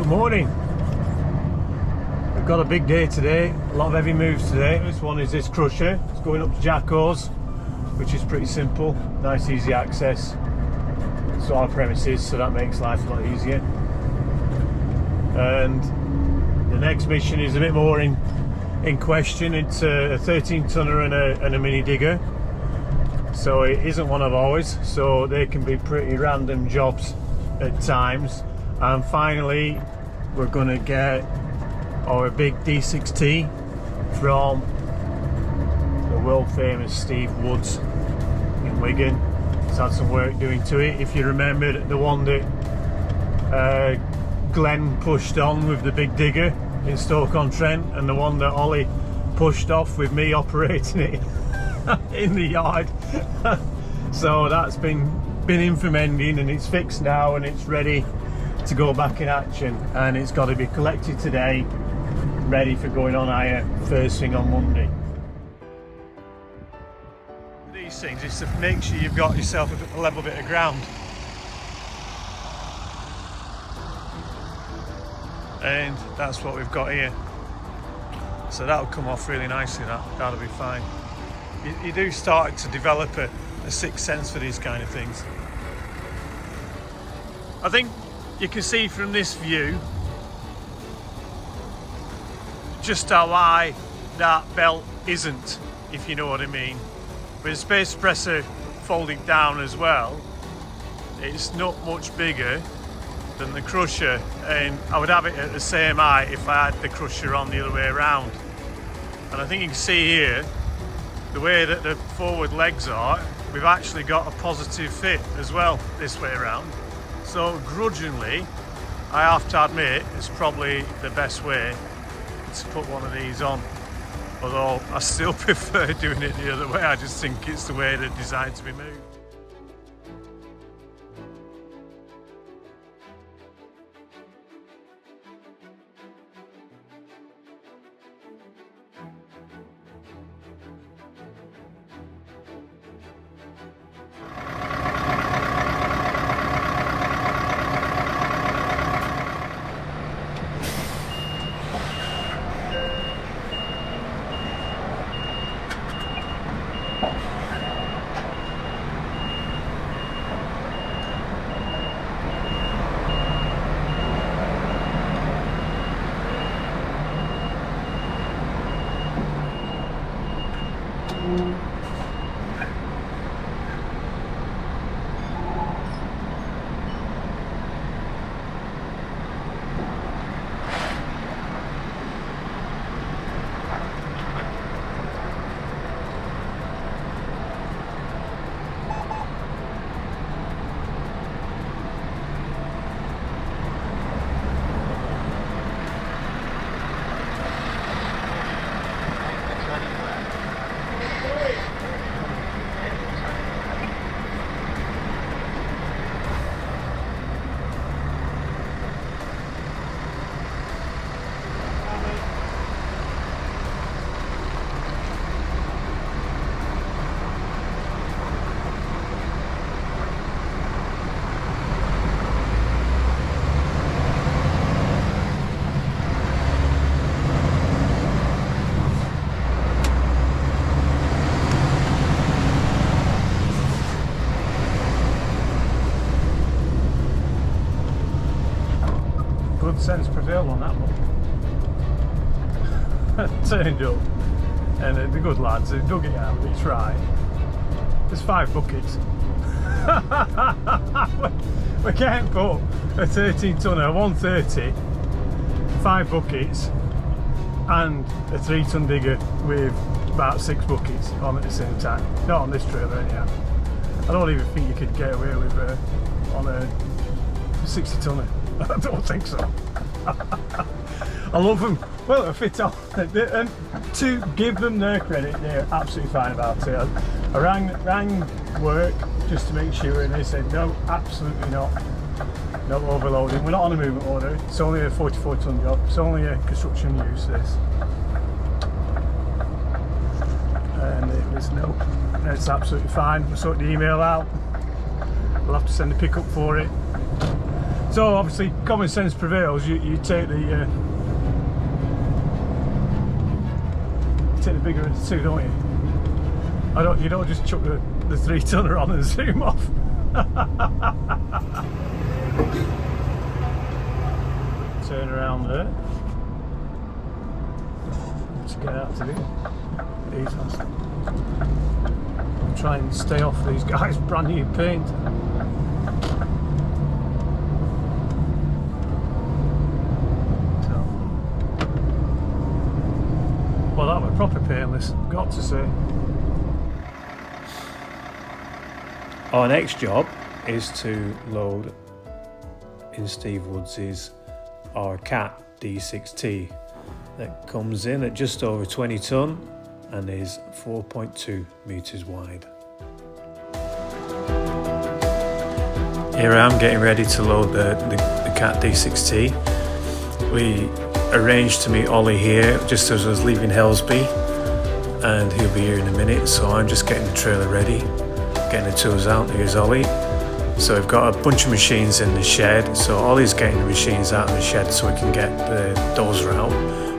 Morning. We've got a big day today, a lot of heavy moves today. This one is this crusher. It's going up to Jacko's, which is pretty simple, nice easy access. It's our premises, so that makes life a lot easier. And the next mission is a bit more in question. It's a 13 tonner and a mini digger, so it isn't one of ours, so they can be pretty random jobs at times. And finally we're going to get our big D6T from the world famous Steve Woods in Wigan. He's had some work doing to it. If you remember the one that Glenn pushed on with the big digger in Stoke-on-Trent, and the one that Olly pushed off with me operating it in the yard. So that's been in for mending, and it's fixed now and it's ready to go back in action, and it's got to be collected today, ready for going on hire first thing on Monday. These things is to make sure you've got yourself a level bit of ground, and that's what we've got here. So that'll come off really nicely. That'll be fine. You do start to develop a sixth sense for these kind of things. I think you can see from this view just how high that belt isn't, if you know what I mean. With a space presser folding down as well, it's not much bigger than the crusher, and I would have it at the same height if I had the crusher on the other way around. And I think you can see here the way that the forward legs are, we've actually got a positive fit as well this way around. So grudgingly, I have to admit, it's probably the best way to put one of these on. Although I still prefer doing it the other way. I just think it's the way they're designed to be moved. Sense prevailed on that one. Turned up, and the good lads, they dug it out, they tried. There's 5 buckets. We can't put a 13 tonner, 130, 5 buckets, and a 3 ton digger with about 6 buckets on at the same time. Not on this trailer anyhow. I don't even think you could get away with on a 60 tonner. I don't think so. I love them. Well, they fit on. And to give them their credit, they're absolutely fine about it. I rang work just to make sure, and they said no, absolutely not. No overloading. We're not on a movement order. It's only a 44 ton job. It's only a construction use, this. And it was no. It's absolutely fine. We'll sort the email out. We'll have to send a pickup for it. So obviously common sense prevails. You take the bigger of the two, don't you? You don't just chuck the 3-tonner on and zoom off. Turn around there. Let's get out to these ones. Try and stay off these guys' brand new paint. Well, that was proper painless, got to say. Our next job is to load in Steve Woods' our CAT D6T that comes in at just over 20 tonne and is 4.2 metres wide. Here I am getting ready to load the CAT D6T. We arranged to meet Olly here just as I was leaving Helsby, and he'll be here in a minute, so I'm just getting the trailer ready, getting the tools out. Here's Olly. So we've got a bunch of machines in the shed, so Olly's getting the machines out of the shed so we can get the dozer out,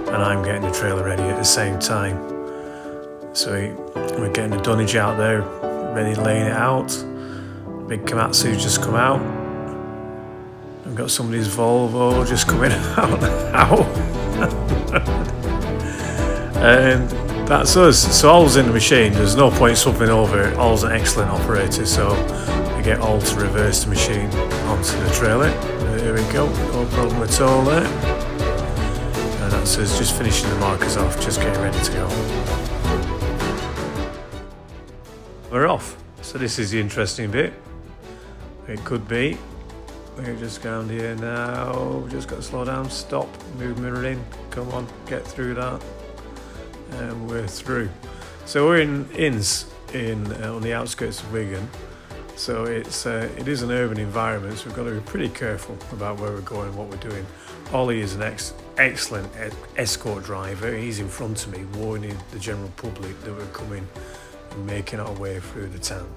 and I'm getting the trailer ready at the same time. So we're getting the dunnage out there, ready laying it out. Big Komatsu's just come out. I've got somebody's Volvo just coming out. And that's us. So All's in the machine. There's no point swapping over. All's an excellent operator, so I get All to reverse the machine onto the trailer. There we go. No problem at all there. And that's us just finishing the markers off, just getting ready to go. We're off. So this is the interesting bit. It could be. We're just down here now. We've just got to slow down, stop, move mirror in. Come on, get through that. And we're through. So we're in Inns on the outskirts of Wigan. So it is an urban environment, so we've got to be pretty careful about where we're going, what we're doing. Olly is an excellent escort driver. He's in front of me, warning the general public that we're coming and making our way through the town.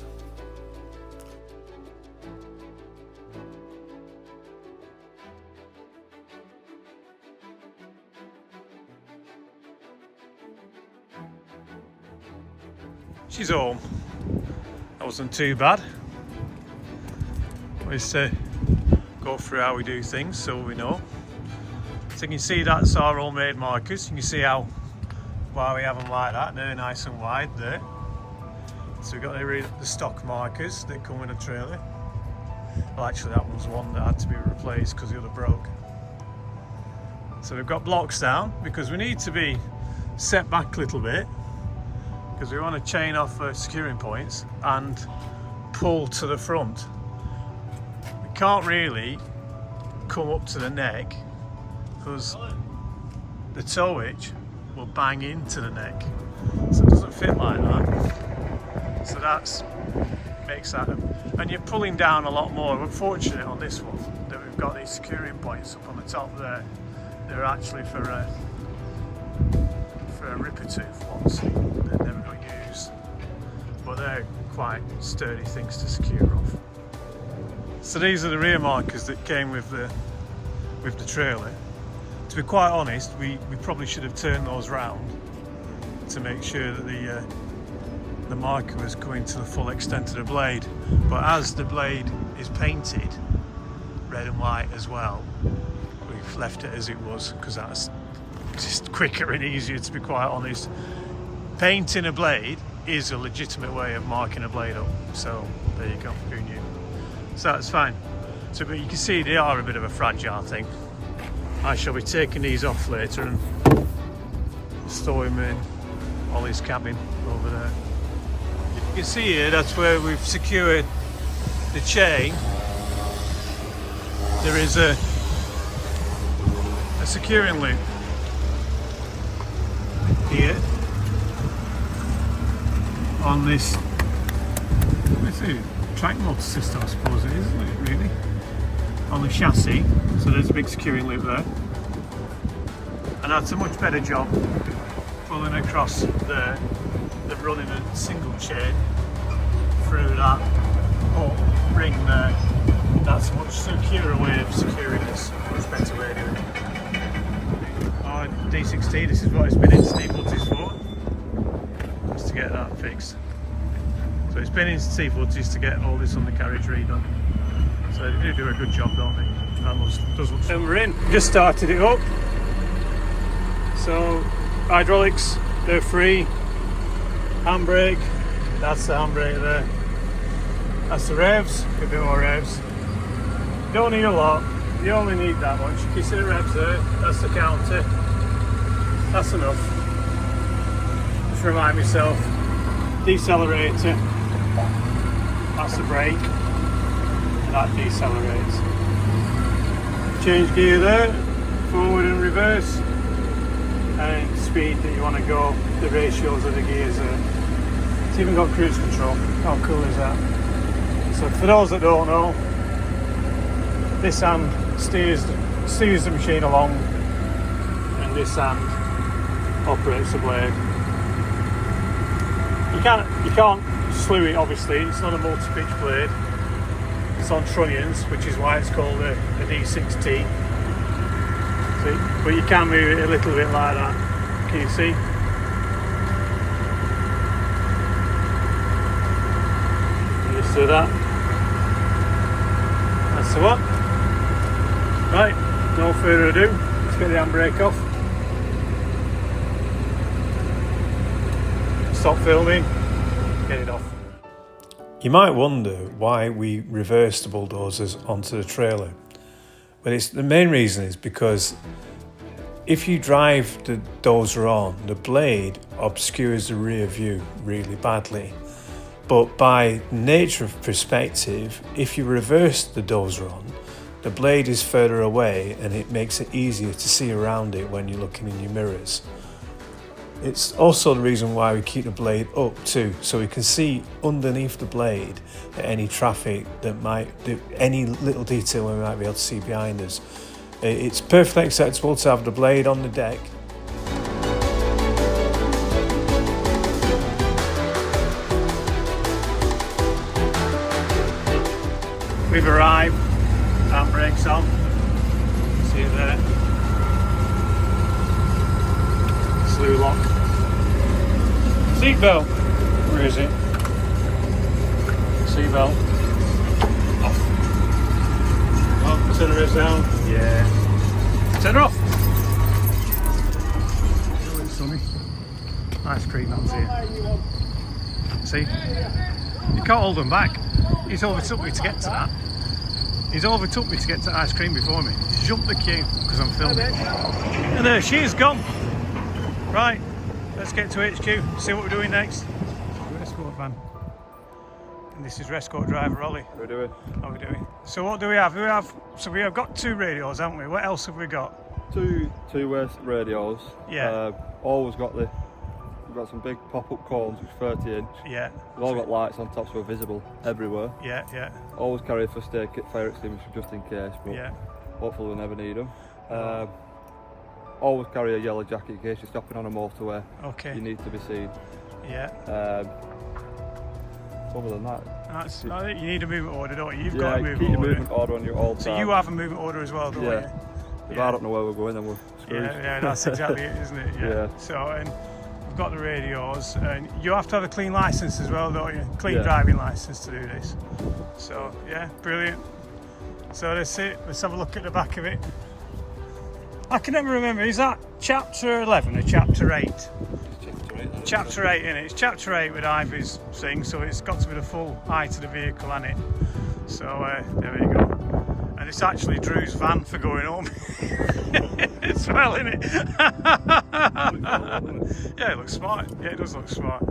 She's home. That wasn't too bad. We just go through how we do things so we know. So you can see that's our homemade markers. You can see why we have them like that. They're nice and wide there. So we've got the stock markers that come in a trailer. Well, actually that one's one that had to be replaced because the other broke. So we've got blocks down because we need to be set back a little bit, because we want to chain off securing points and pull to the front. We can't really come up to the neck because the towage will bang into the neck, so it doesn't fit like that. So that makes that, and you're pulling down a lot more. We're fortunate on this one that we've got these securing points up on the top there. They're actually for a ripper tooth ones. They're never got used, but they're quite sturdy things to secure off. So these are the rear markers that came with the trailer. To be quite honest, we probably should have turned those round to make sure that the marker was going to the full extent of the blade. But as the blade is painted red and white as well, we've left it as it was because that's just quicker and easier, to be quite honest. Painting a blade is a legitimate way of marking a blade up, so there you go, who knew. So that's fine. So, but you can see they are a bit of a fragile thing. I shall be taking these off later and store them in Olly's cabin over there. You can see here, that's where we've secured the chain. There is a securing loop here on this, what's it, track motor system I suppose it is, isn't it, really? On the chassis, so there's a big securing loop there, and that's a much better job pulling across there than running a single chain through that whole ring there. That's a much securer way of securing D6T, this is what it's been in Steve Woods' for. Just to get that fixed. So it's been in Steve Woods' to get all this undercarriage redone. So they do a good job, don't they? And does look. And we're in. Just started it up. So hydraulics, they're free. Handbrake, that's the handbrake there. That's the revs, a bit more revs. You don't need a lot, you only need that much. You can see the revs there, that's the counter. That's enough. Just remind myself, decelerator, that's the brake, and that decelerates. Change gear there, forward and reverse, and speed that you want to go, the ratios of the gears there. It's even got cruise control. How cool is that? So for those that don't know, this hand steers the machine along, and this hand operates the blade. You can't slew it, obviously. It's not a multi-pitch blade. It's on trunnions, which is why it's called a D6T. See? But you can move it a little bit like that. Can you see? So that's the one. Right, no further ado, let's get the handbrake off. Stop filming, get it off. You might wonder why we reverse the bulldozers onto the trailer, but the main reason is because if you drive the dozer on, the blade obscures the rear view really badly. But by nature of perspective, if you reverse the dozer on, the blade is further away and it makes it easier to see around it when you're looking in your mirrors. It's also the reason why we keep the blade up too, so we can see underneath the blade any traffic any little detail we might be able to see behind us. It's perfectly acceptable to have the blade on the deck. We've arrived, handbrake's on, see it there, slew lock, seat belt, where is it, seat belt, off, oh, turn the rest down, yeah, turn her off, oh, it's sunny, nice creek lands here, see, you can't hold them back. He's overtook me to get to that. He's overtook me to get to ice cream before me. He's jumped the queue because I'm filming. And there she is, gone. Right, let's get to HQ, see what we're doing next. Escort van. And this is Escort driver Olly. How are we doing? How are we doing? So what do we have? So we have got 2 radios, haven't we? What else have we got? Two-way radios. Yeah. Always got we've got some big pop-up cones, which are 30-inch. Yeah. We've all got lights on top, so we're visible everywhere. Yeah, yeah. Always carry a first aid kit, fire extinguisher, just in case, but yeah. Hopefully we'll never need them. Always carry a yellow jacket in case you're stopping on a motorway. Okay. You need to be seen. Yeah. Other than that, you need a movement order, don't you? You've yeah, got a keep movement your order. movement order on you all the time. So you have a movement order as well, don't you? If I don't know where we're going, then we're screwed. Yeah, that's exactly it, isn't it? Yeah. So, and we've got the radios, and you have to have a clean license as well, don't you? Clean driving license to do this. So, yeah, brilliant. So that's it. Let's have a look at the back of it. I can never remember, is that chapter 11 or chapter 8? Chapter 8, innit? It's chapter 8 with Ivy's thing, so it's got to be the full height of the vehicle, hasn't it? So there we go. And it's actually Drew's van for going home. It's well, innit? Yeah, it looks smart. Yeah, it does look smart.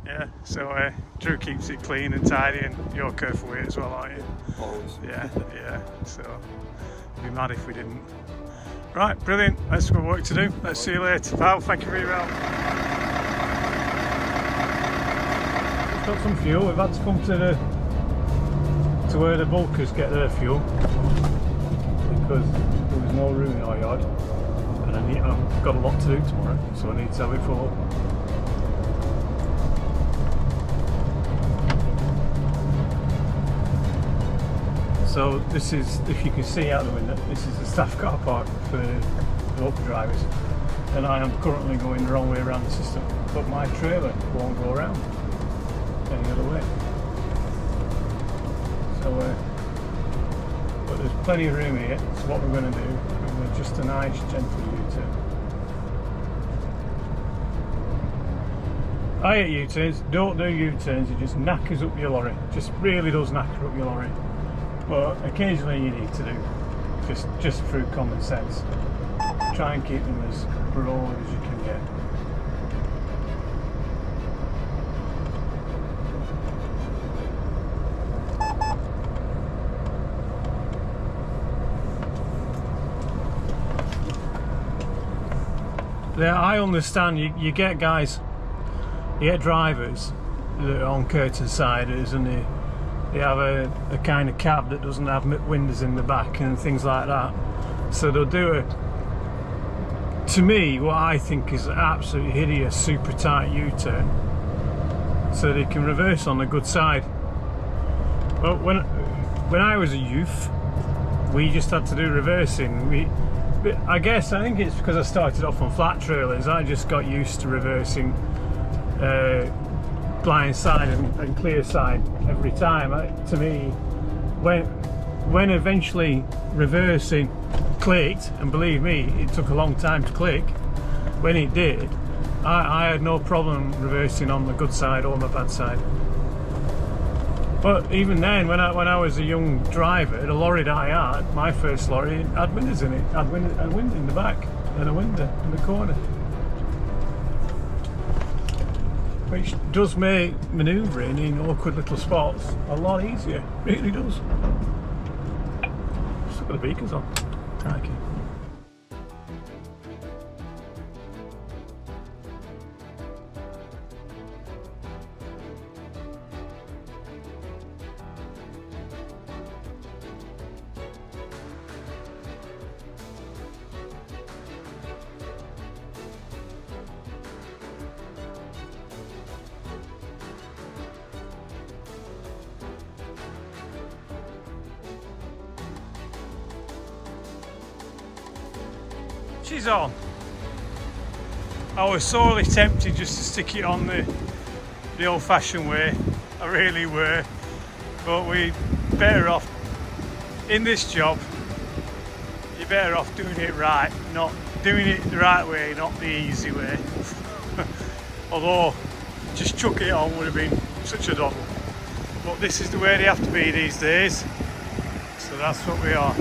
Yeah, so Drew keeps it clean and tidy, and you're careful with it as well, aren't you? Always. Yeah, yeah. So it'd be mad if we didn't. Right, brilliant. Let's go work to do. Let's see you later, pal. Thank you for your help. We've got some fuel. We've had to come to where the bulkers get their fuel because there was no room in our yard, and I've got a lot to do tomorrow, so I need to have it full up. So this is, if you can see out the window, this is the staff car park for the local drivers. and I am currently going the wrong way around the system, but my trailer won't go around any other way. So but there's plenty of room here, so what we're going to do, we're going to just a nice gentle U-turn. I hate U-turns. Don't do U-turns, it just knackers up your lorry. Just really does knacker up your lorry. But occasionally you need to do, just through common sense. Try and keep them as broad as you can get. Yeah, I understand you get guys, you get drivers that are on curtain siders, and they have a kind of cab that doesn't have windows in the back and things like that. So they'll do to me, what I think is an absolutely hideous, super tight U-turn, so they can reverse on the good side. Well, when I was a youth, we just had to do reversing. I think it's because I started off on flat trailers. I just got used to reversing blind side and clear side every time. To me, when eventually reversing clicked, and believe me, it took a long time to click, when it did, I had no problem reversing on the good side or the bad side. But even then, when I was a young driver, the lorry that I had, my first lorry, had windows in it. Had wind in the back and a window in the corner, which does make manoeuvring in awkward little spots a lot easier. It really does. Still got the beacons on. Crikey. She's on. I was sorely tempted just to stick it on the old-fashioned way. I really were, but we better off in this job. You're better off doing it right, not doing it the right way, not the easy way. Although just chucking it on would have been such a doddle. But this is the way they have to be these days, so that's what we are.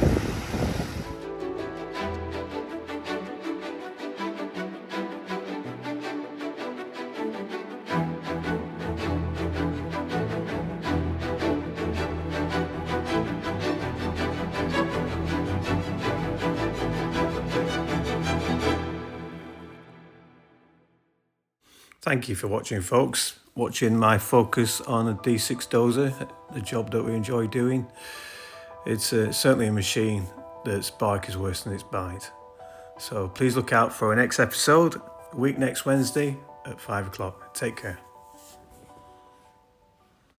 Thank you for watching, folks. Watching my focus on a D6 Dozer, the job that we enjoy doing. It's certainly a machine that's bark is worse than its bite. So please look out for our next episode, a week next Wednesday at 5 o'clock. Take care.